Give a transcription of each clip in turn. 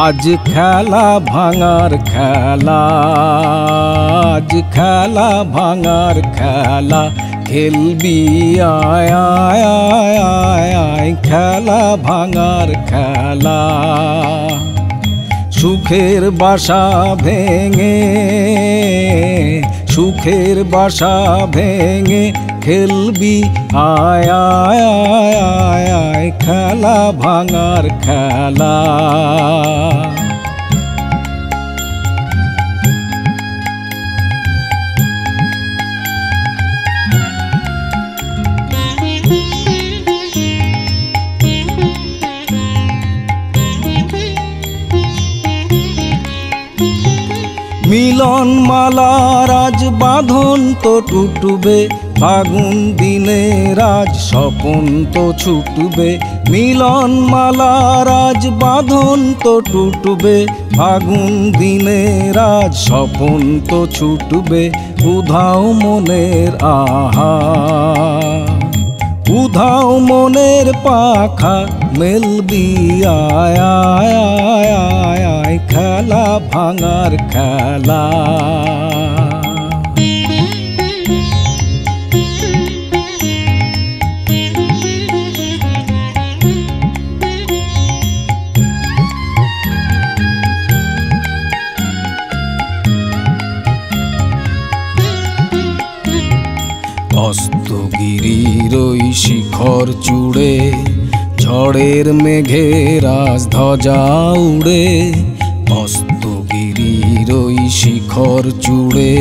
আজ খেলা ভাঙার খেলা, আজ খেলা ভাঙার খেলা, খেলবি আয় আয় আয় আয় আয়, খেলা ভাঙার খেলা। সুখের বাসা ভেঙে, সুখের বাসা ভেঙে, খেলবি আয় আয় আয় আয় আয়, খেলা ভাঙার খেলা। মিলন মালার আজ বাঁধন তো টুটবে, ফাগুন দিনের আজ স্বপন তো ছুটবে। মিলন মালার আজ বাঁধন তো টুটবে, ফাগুন দিনের আজ স্বপন তো ছুটবে। উধাও মনের আহা, উধাও মনের পাখা, মেলবি আয় আয় আয় আয় আয়, খেলা ভাঙার খেলা। অস্তগিরির ওই শিখর চূড়ে, ঝড়ের মেঘে রাজ ধ্বজা উড়ে। অস্তগিরির ওই শিখর চূড়ে,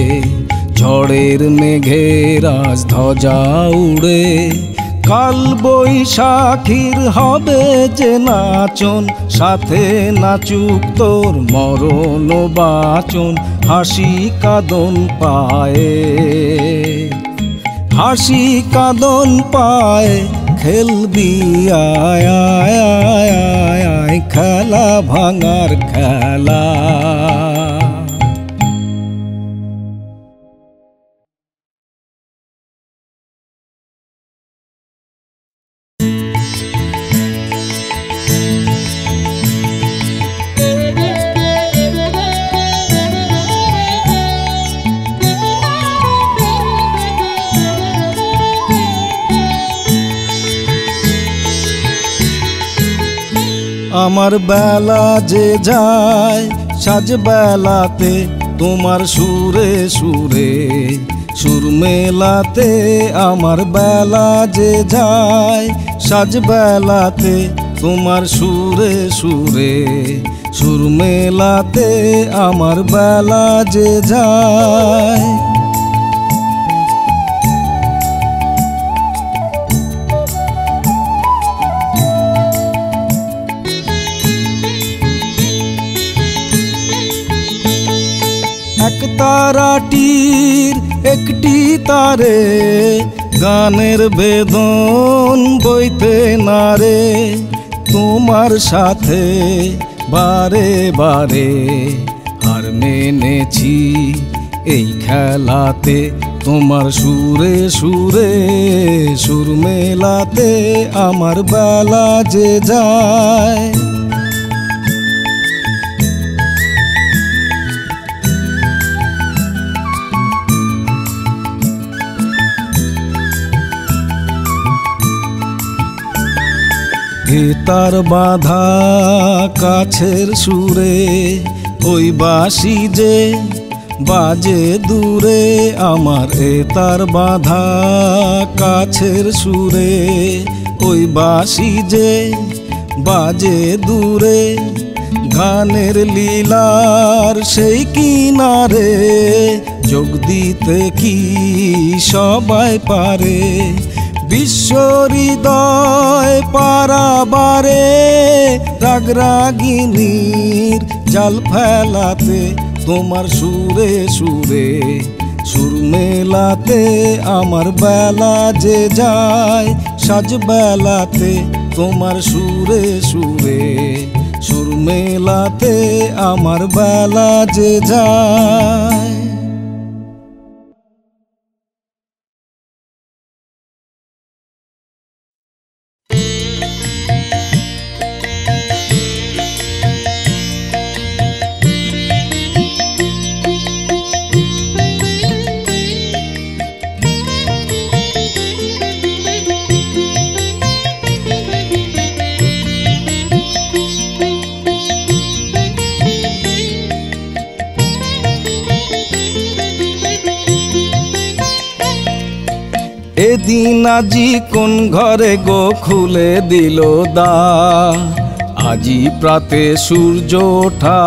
ঝড়ের মেঘে রাজ ধ্বজা উড়ে। কাল বৈশাখীর হবে যে নাচন, সাথে নাচুক তোর মরণ বাচন। হাসি কাঁদন পায়ে, হাসি কাঁদন পায়, খেলবি আয় আয় আয় আয় আয়, খেলা ভাঙার খেলা। আমার বেলা যে যায় সাজ বেলাতে, তোমার সুরে সুরে সুর মেলাতে। আমার বেলা যে যায় সাজ বেলাতে, তোমার সুরে সুরে সুর মেলাতে। আমার বেলা যে যায়, এক তারাটির একটি তারে, গানের বেদন বইতে নারে। তোমার সাথে বারে বারে হার মেনেছি এই খেলাতে। তোমার সুরে সুরে সুর মেলাতে, আমার বেলা যে যায়। তার বাঁধা কাছের সুরে, ওই বাঁশি যে বাজে দূরে। আমার তার বাঁধা কাছের সুরে, ওই বাঁশি যে বাজে দূরে। গানের লীলার সেই কিনারে, যোগ দিতে কি সবাই পারে। বিশ্ব হৃদয় পারাবারে, রাগরাগিনীর জাল ফেলাতে। তোমার সুরে সুরে সুর মেলাতে, আমার বেলা যে যায় সাজ বেলাতে। তোমার সুরে সুরে সুর মেলাতে, আমার বেলা যে যায়। এদিন আজি কোন ঘরে গো খুলে দিল দ্বার, আজি প্রাতে সূর্য ওঠা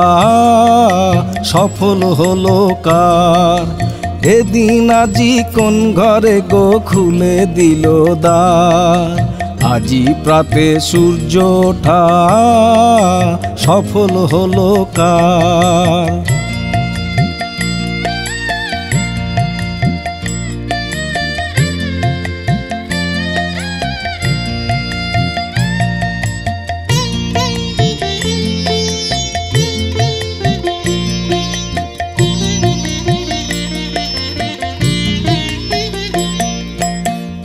সফল হলো কার। এদিন আজি কোন ঘরে গো খুলে দিল দ্বার, আজি প্রাতে সূর্য ওঠা সফল হলো কার।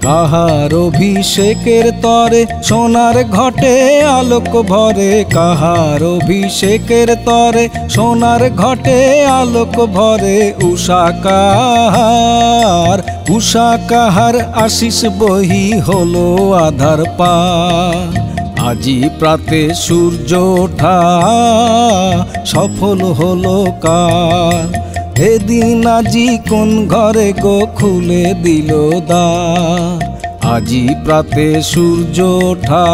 কাহার অভিষেকের তরে সোনার ঘটে আলোক ভরে, কাহার অভিষেকের তরে সোনার ঘটে আলোক ভরে। উষা কাহার আশিস বহি হলো আধার পার, আজি প্রাতে সূর্য ওঠা সফল হলো কার। এদিন আজি কোন ঘরে গো খুলে দিল দ্বার, আজি প্রাতে সূর্য ওঠা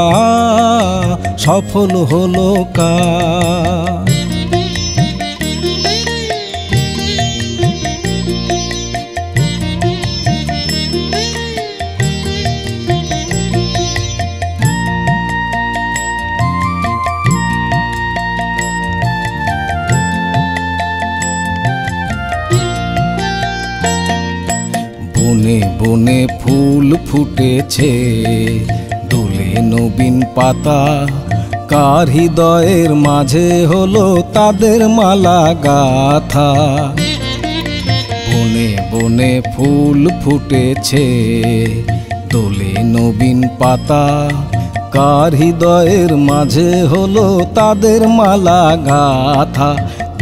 সফল হলো কার। বনে বনে ফুল ফুটেছে দোলে নবীন পাতা, কার হৃদয়ের মাঝে হলো তাদের মালা গাথা। বনে বনে ফুল ফুটেছে দোলে নবীন পাতা, কার হৃদয়ের মাঝে হলো তাদের মালা গাথা।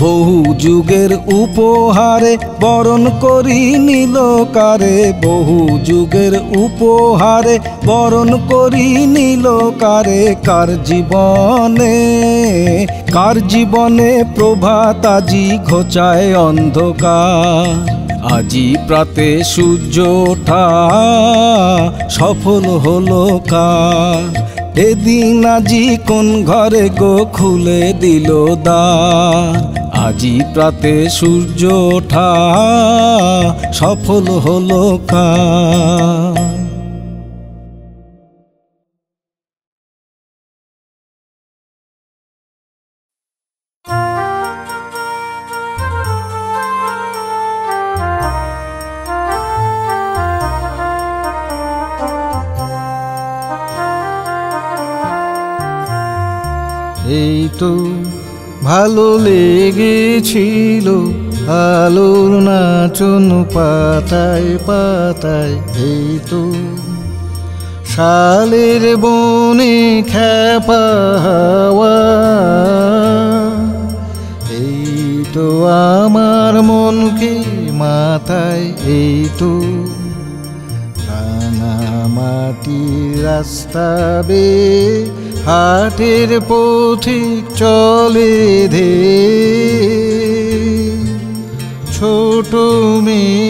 বহু যুগের উপহারে বরণ করি নিল কারে, বহু যুগের উপহারে বরণ করি নিল কারে। কার জীবনে প্রভাত আজি ঘোচায় অন্ধকার, আজি প্রাতে সূর্য ওঠা সফল হলো কার। এদিন আজি কোন ঘরে গো খুলে দিল দ্বার, আজি প্রাতে সূর্য ওঠা সফল হলো কার। এই তো ভালো লেগেছিল আলোর নাচন পাতায় পাতায়, এই তো শালের বনে খ্যাপা হাওয়া, এই তো আমার মনকে মাতায়, এই তো রাঙামাটির রাস্তা বেয়ে হাটের পথিক চলে ধে, ছোট মেয়ে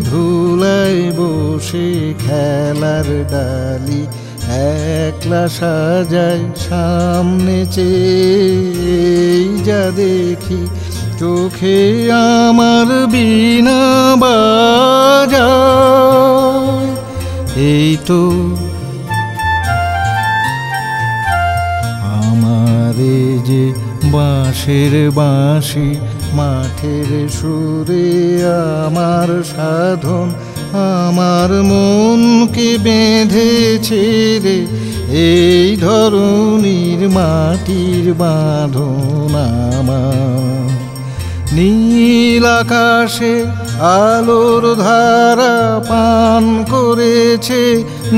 ধুলায় বসে খেলার ডালি একলা সাজায় সামনে চেয়ে, যা দেখি চোখে আমার বীণা বাজায়। এই তো আমারে যে বাঁশের বাঁশি মাঠের সুরে আমার সাধন, আমার মনকে বেঁধেছে রে এই ধরনীর মাটির বাঁধন। আমার নীল আকাশে আলোর ধারা পান করেছে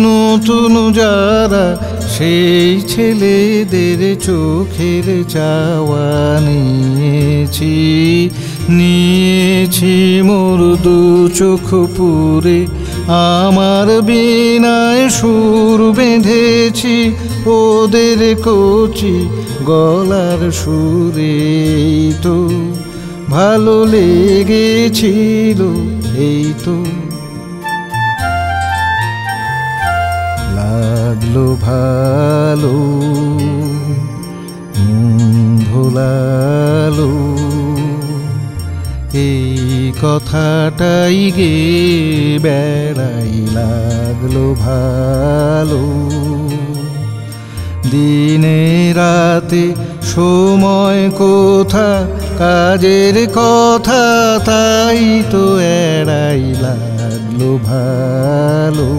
নতুন যারা, সেই ছেলেদের চোখের চাওয়া নিয়েছি মোর দু চোখ পুরে, আমার বীণায় সুর বেঁধেছি ওদের কচি গলার সুরে। এই তো ভালো লেগেছিল, এই তো লাগলো ভালো ভোলালো এই কথাটাই গে বেড়াই লাগলো ভালো দিনে রাতে সময় কোথা কাজের কথা তাই তো এড়াই লাগলো ভালো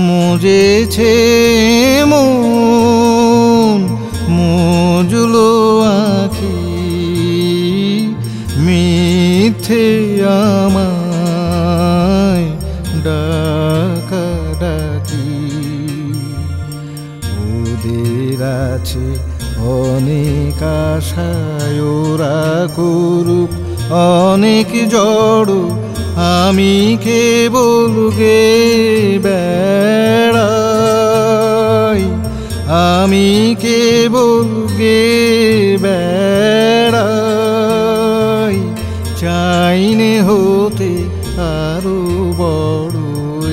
মুজেছে মন মুজলো আঁখি মিথ্যে আমায় ডাকাডাকি ওদের আছে অনেক আশায় ওরা করুক অনেক জড় আমি কেবল গে বেড়াই আমি কেবল গে বেড়াই চাইনে হতে আরো বড়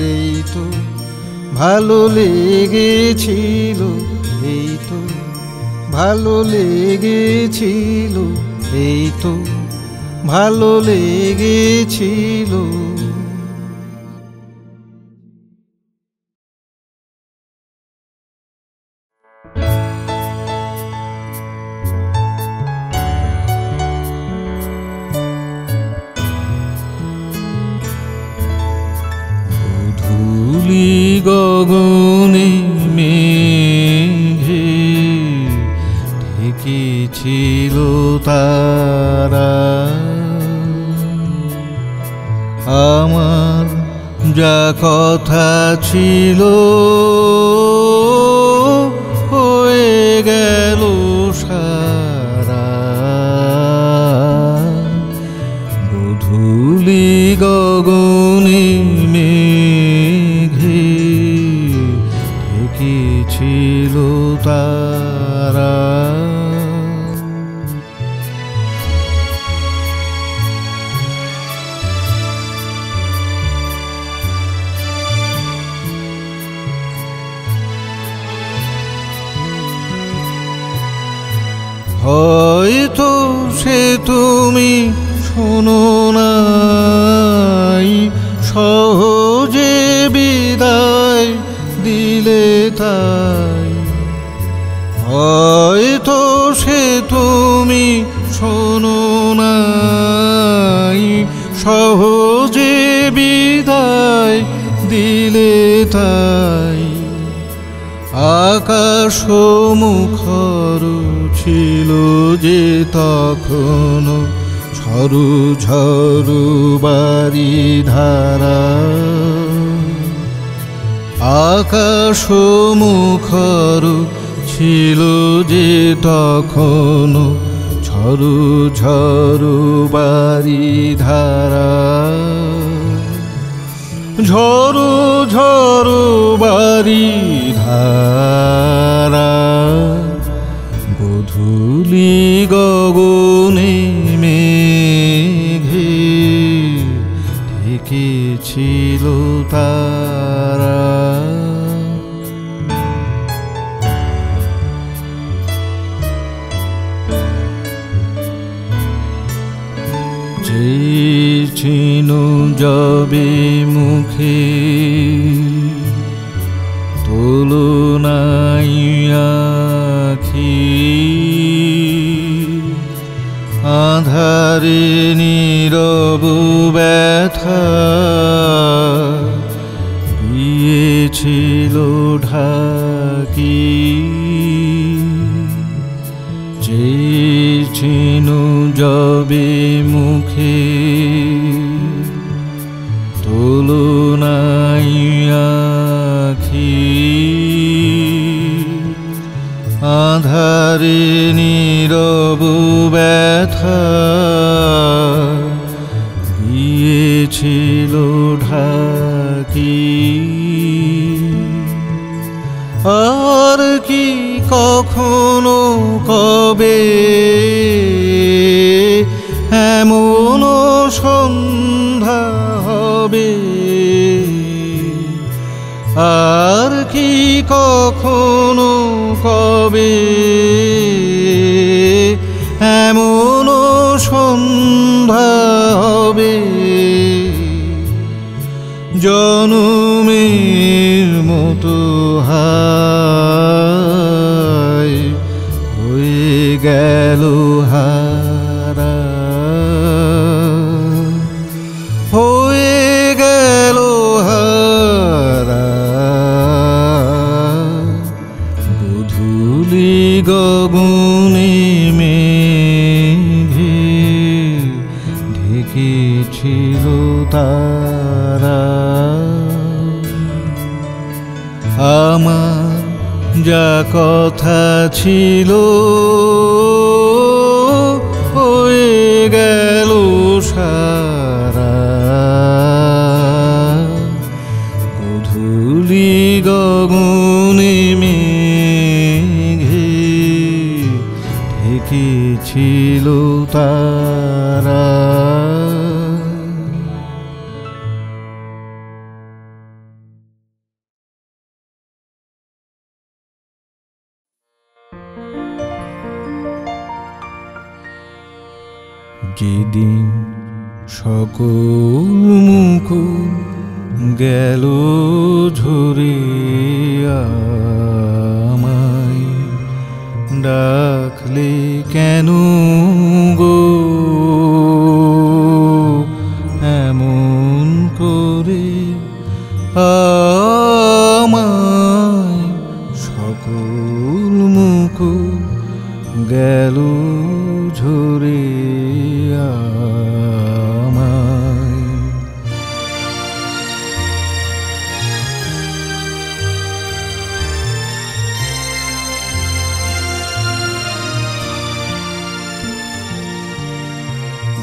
এই তো ভালো লেগেছিল এই তো ভালো লেগেছিল এই তো ভালো লেগেছিল ধুলি গগনে মেঘে ঢেকেছিল তারা আমার যা কথা ছিল হয়ে গেল সারা ধুলি গগনে মেঘে ঢেকেছিল তারা হয়তো সে তুমি শোনো নাই সহজে বিদায় দিলে তাই হয়তো সে তুমি শোনো নাই সহজে বিদায় দিলে তাই আকাশ মুখর ছিল যে তখনো ঝরু ঝরু বারি ধারা আকাশ মুখর ছিল যে তখনো ঝরু ঝরু বারি ধারা ঝরু ঝরু বারি ধারা গোধূলি গগনে মেঘে ঢেকেছিল তারা চেয়েছিল যবে মুখে তুলনাই আখি আধারে নীরব ব্যথা দিয়েছিল ঢাকি চেয়েছিল যবে মুখে তুলনাই আখি আধারে নীরব ব্যথা দিয়েছিল ঢাকি আর কি কখনো কবে এমন সন্ধ্যা হবে আর কি কখনো কবে এমন সন্ধ্যা হবে জনমের মতো হায় হয়ে গেল হারা হয়ে গেল হারা গোধূলি গগনে মেঘে ঢেকেছিল তারা আমার যা কথা ছিল হয়ে গেল সারা গোধূলি গগনে মেঘে ঢেকেছিল তারা যেদিন সকল মুকুল গেল ঝরে আমায় ডাকলে কেন গো এমন করে আমায় সকল মুকুল গেল ঝরে আমায়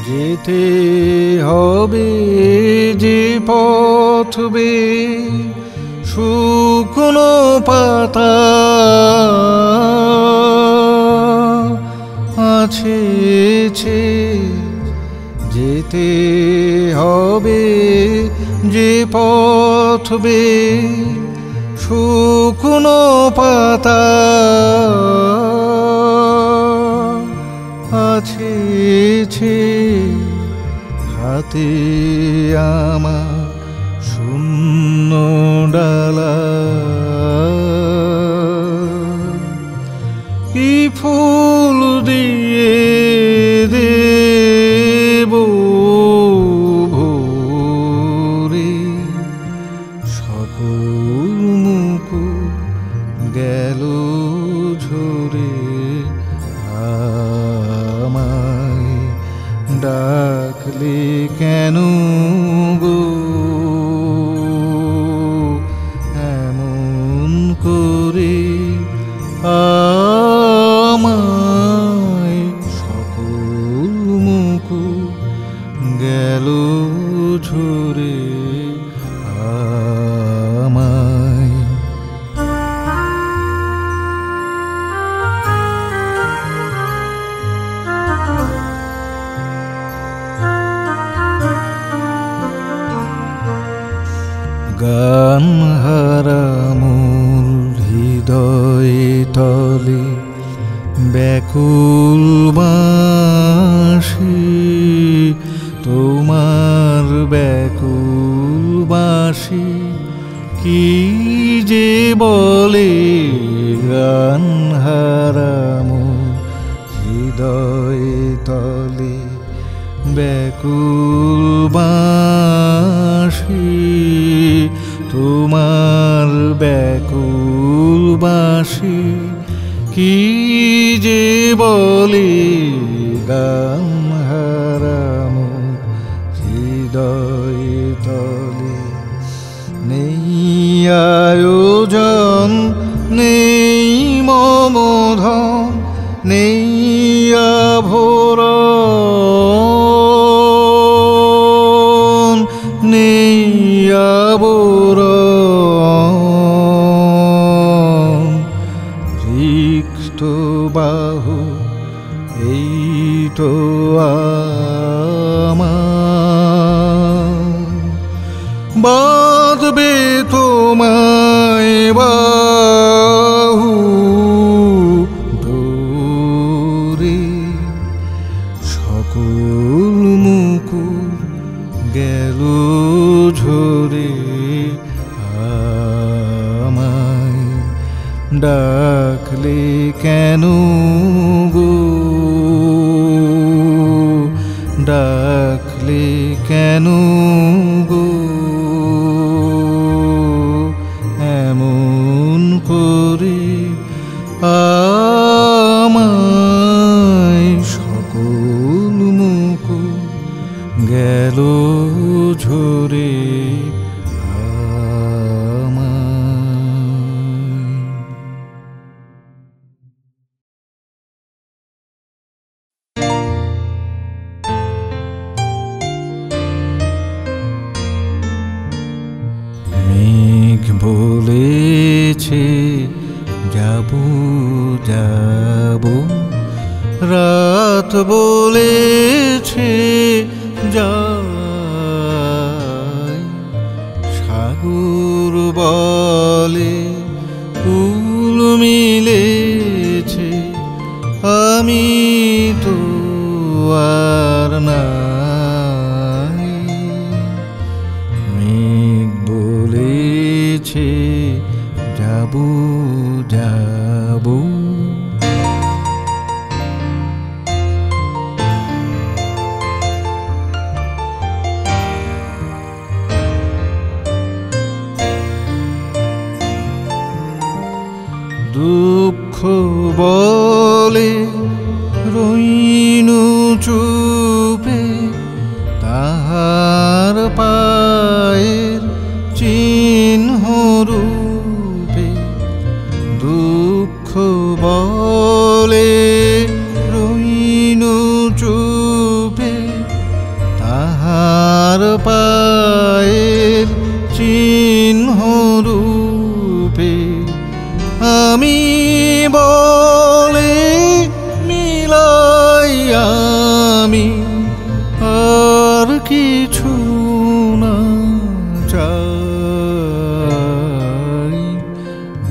যেতে হবে যে পথ বেয়ে শুকনো পাতা আছে যেতে হবে যে পথ বেয়ে শুকনো পাতা আছে হাতে আমার শূন্য ডালা কি ফুল দিয়ে দেব ভোরে সকল মুকুল গেল ঝরে আমায় ডাকলে কেন গো এমন করে আমায় সকল মুকুল গেল ঝরে আমায় গান হারা মোর হৃদয়ে তলে ব্যাকুল বাঁশি তোমার ব্যাকুল বাঁশি কি যে বলে গান হারা মোর হৃদয়ে তলে ব্যাকুল বাঁশি তোমার ব্যাকুল বাঁশি কি যে বলে গান হারাম হৃদয়ে তলে নেই আয়োজন নেই মমধন নেই আভরণ নেই আবরণ রিক্ত বাহু এই তো আমার বাঁধবে তোমার ডাকলে কেন গো, ডাকলে কেন গো, এমন করে আমায় সকল মুকুল গেল ঝরে বলেছে যাব যাব, রাত বলেছে যাই, সাগর বলে কুল মিলেছে, আমি তো আর নাই। মেঘ বলেছে যাব যাব, দুঃখ বলে রইনু চুপে, তাহার পায়ের চিহ্ন রূপে। দুঃখ বলে রইনু চুপে, তাহার পায়ের চিহ্ন রূপে। আমি বলে মিলাই আমি আর কিছু না চাই।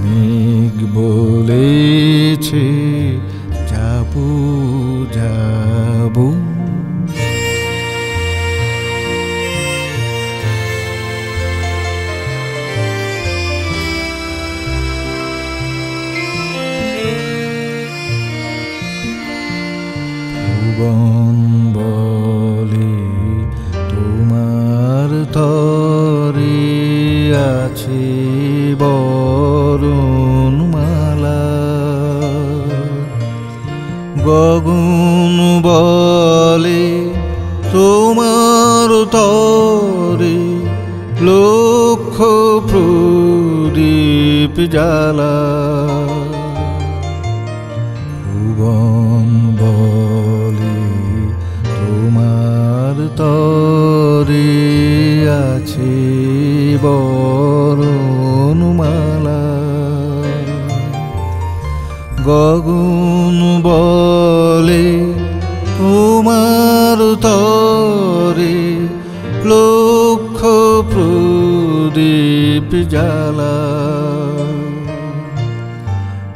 মেঘ বলেছে যাব যাব, ভুবন বলে তোমার তরে আছে বরণমালা। গগন বলে তোমার তরে লক্ষ প্রদীপ জ্বালা। ভুবন বলে তোমার তরে আছে বরণমালা। গগন বলে তোমার তরে লক্ষ প্রদীপ জ্বালা।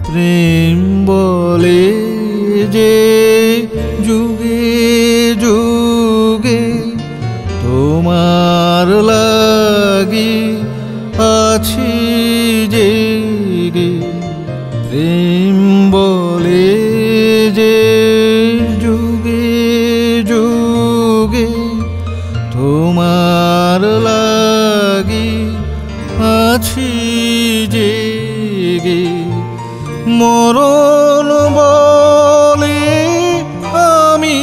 প্রেম বলে যে যুগে যুগে তোমার লাগি আছি জেগে। প্রেম বলে যে যুগে যুগে তোমার লাগি আছি জেগে। মরণ বলে আমি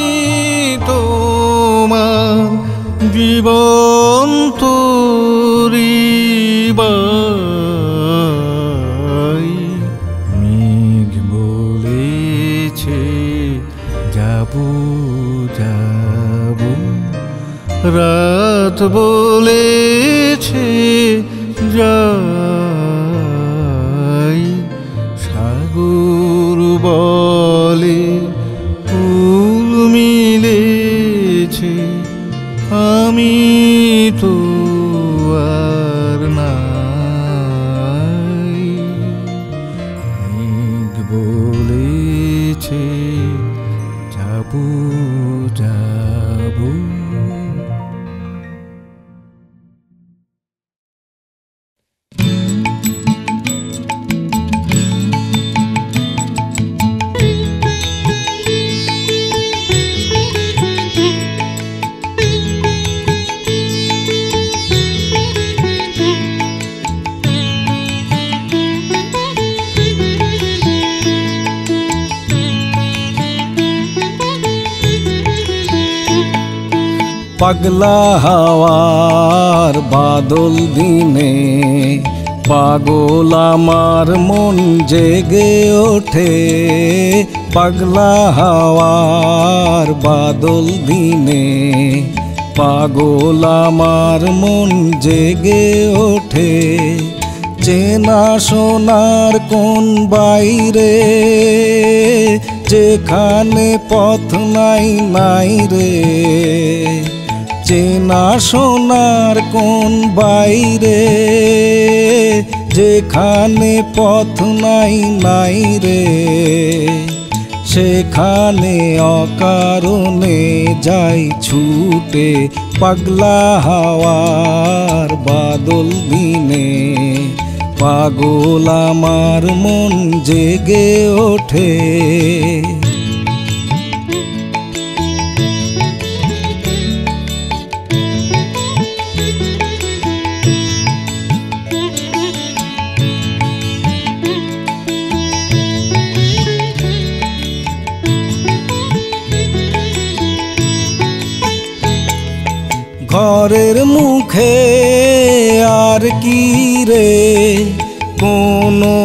তোমার জীবন তরিবাই। মেঘ বলেছে যাব যাব, রাত বলেছে যাই, সাগর বলে ফুল মিলেছে, আমি তো আর নাই। মেঘ বলেছে যাব যাব। পাগলা হাওয়ার বাদল দিনে পাগল আমার মন জেগে ওঠে। পাগলা হাওয়ার বাদল দিনে পাগল আমার মন জেগে ওঠে। চেনা সোনার কোন বাইরে যেখানে পথ নাই নাই রে। চেনা সোনার কোন বাইরে যেখানে পথ নাই নাই রে। সেখানে অকারণে যাই ছুটে পাগলা হাওয়ার বাদল দিনে পাগল আমার মন জেগে ওঠে। ঘরের মুখে আর কি রে কোনো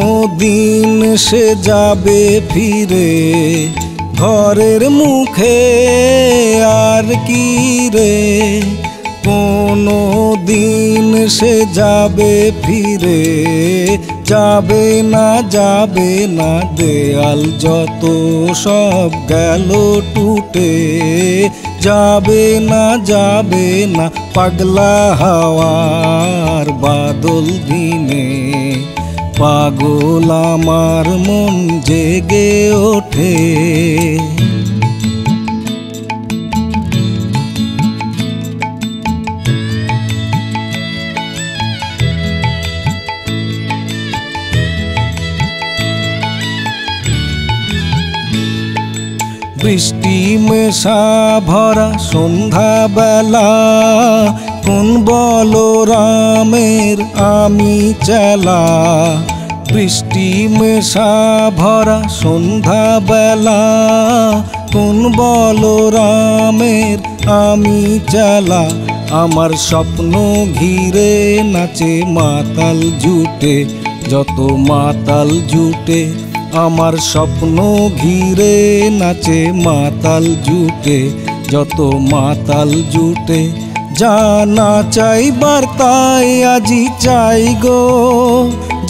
দিন সে যাবে ফিরে। ঘরের মুখে আর কি রে কোনো দিন সে যাবে ফিরে। যাবে না দেয়াল যত সব গেল টুটে। যাবে না পাগলা হাওয়ার বাদল দিনে পাগল আমার মন জেগে ওঠে। বৃষ্টি মেশা ভরা সন্ধ্যাবেলা কোন বলরামের আমি চেলা। বৃষ্টি মেশা ভরা সন্ধ্যাবেলা কোন বলরামের আমি চেলা। আমার স্বপ্ন ঘিরে নাচে মাতাল জুটে যত মাতাল জুটে। আমার স্বপ্ন ঘিরে নাচে মাতাল জুটে যত মাতাল জুটে। জানা চাইবার তাই আজি চাই গো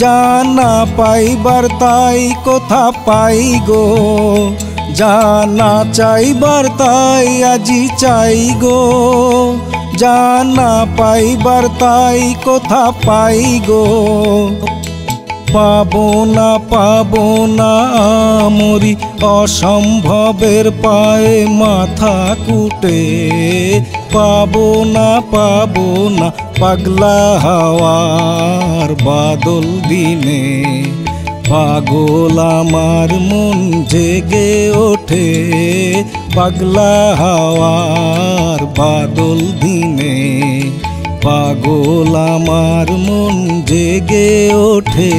জানা পাইবার তাই কোথা পাই গো। জানা চাইবার তাই আজি চাই গো জানা পাইবার তাই কোথা পাই গো। পাবো না আমরি অসম্ভবের পায়ে মাথা কুটে। পাবো না পাগলা হাওয়ার বাদল দিনে পাগল আমার মন জেগে ওঠে। পাগলা হাওয়ার বাদল দিনে পাগল আমার মন জেগে ওঠে।